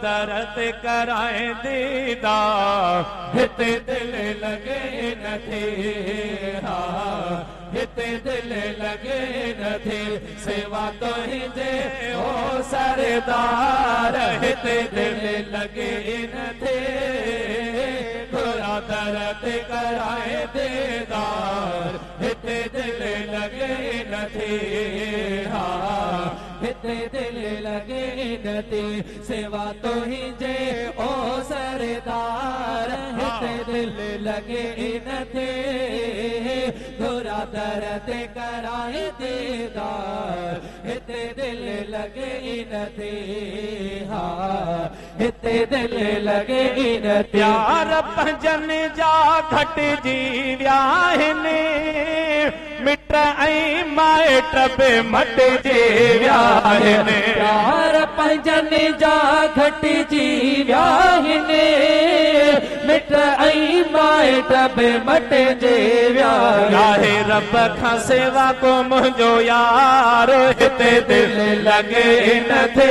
दरत कराए दीदार हिते दिल लगे न थे हिते दिल लगे न थे सेवा तो ही जे ओ सरदार हिते दिल लगे न थे दरत कराए दीदार हिते दिल लगे न थे हिते दिल लगे न थे सेवा तो ही जे ओ सरदार हिते दिल लगे न थे घोरा दरत कराए दीदार हिते दिल लगे न थे हिते दिल लगे न प्यार पंजन जा घट जी व्याहने मिट ऐं माइट बि मट जे व्याहने प्यार पंजन जा घट जी व्याहने मिट ऐं माइट बि मट जे व्याहने रब खां सेवा को मुंहिंजो यार हिते दिल लगे न थे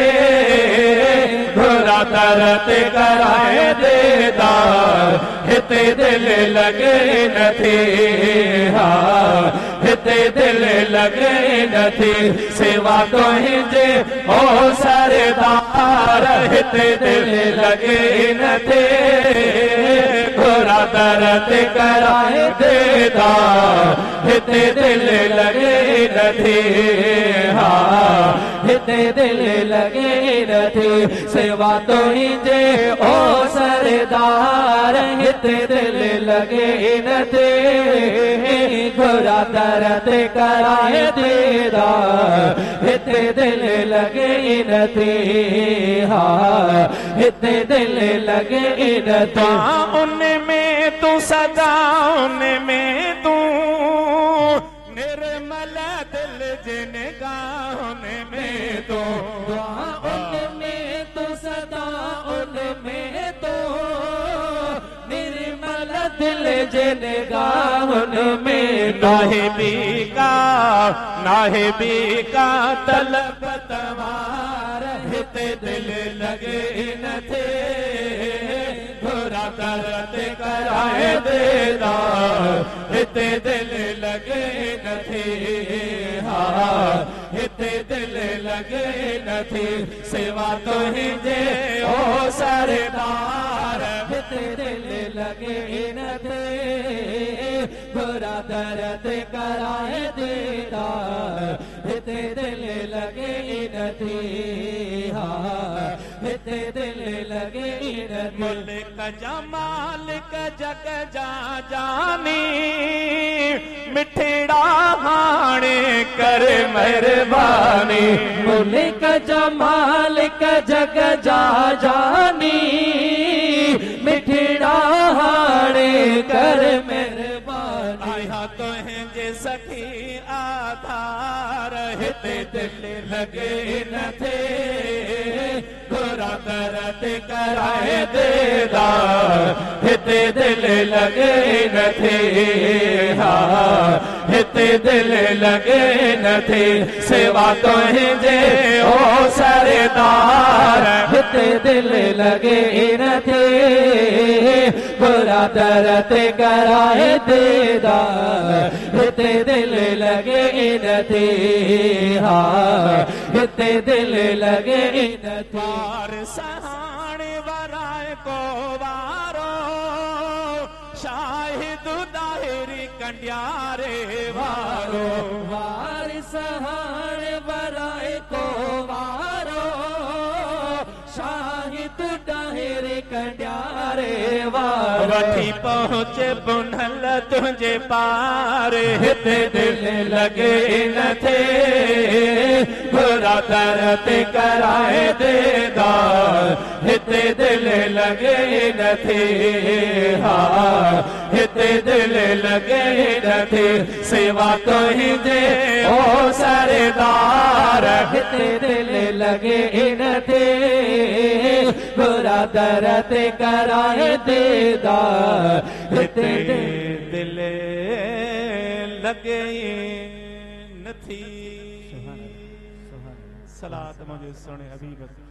घोरा दरत कराए दीदार हिते दिल लगे न थे हिते दिल लगे न थे सेवा तो ही जे ओ सरदार हिते दिल लगे न थे घोरा दरत कराए दीदार हिते दिल लगे न थे हिते दिल लगे न थे सेवा तो ही जे ओ सरदार हिते दिल लगे न थे घोरा दरत कराए दीदार हिते दिल लगे न थे हिते दिल लगे न थे उनमें तू सदा उनमें तू निर्मल दिल जिन गाउन में तो उनमें तो सदा उनमें तो निर्मल दिल जिन गाउन में नाहे बीका तलब तवार हिते दिल लगे न थे घोरा दरत कराए दीदार हिते दिल लगे न थे हिते दिल लगे न थे सेवा तो ही जे ओ सरदार हिते दिल लगे न थे घोरा दरत कराए दीदार हिते दिल लगे न थे हिते दिल लगे न मुल्क जमालिक जग जा जानी मिठड़ा हाणे कर मेहरबानी मुल्क जमालिक जग जा जानी मिठड़ा हाणे कर मेहरबानी आया तो हैं जे सखी आधार हिते दिल लगे न थे घोरा दरत कराए दीदार हिते दिल लगे न थे हिते दिल लगे न थे सेवा तो ही जे ओ सरदार हिते दिल लगे न थे घोरा दरत कराए दीदार हिते दिल लगे न थे हिते दिल लगे न थे सहाण वराए को वारो शाहिद दाहिरी कंडियारे वारो वार सहाण वराए को वारो शाहिद दाहिरी कंडियारे वारो वठी पहुंचे बुनल तुझे पार हिते दिल लगे न थे घोरा दरत कराए दीदार हिते दिल लगे न थे हिते दिल लगे न थे सेवा तो ही जे ओ सरदार हिते दिल लगे न थे घोरा दरत कराए दीदार हिते दिल लगे न थी सलात मुझे सुने हबीब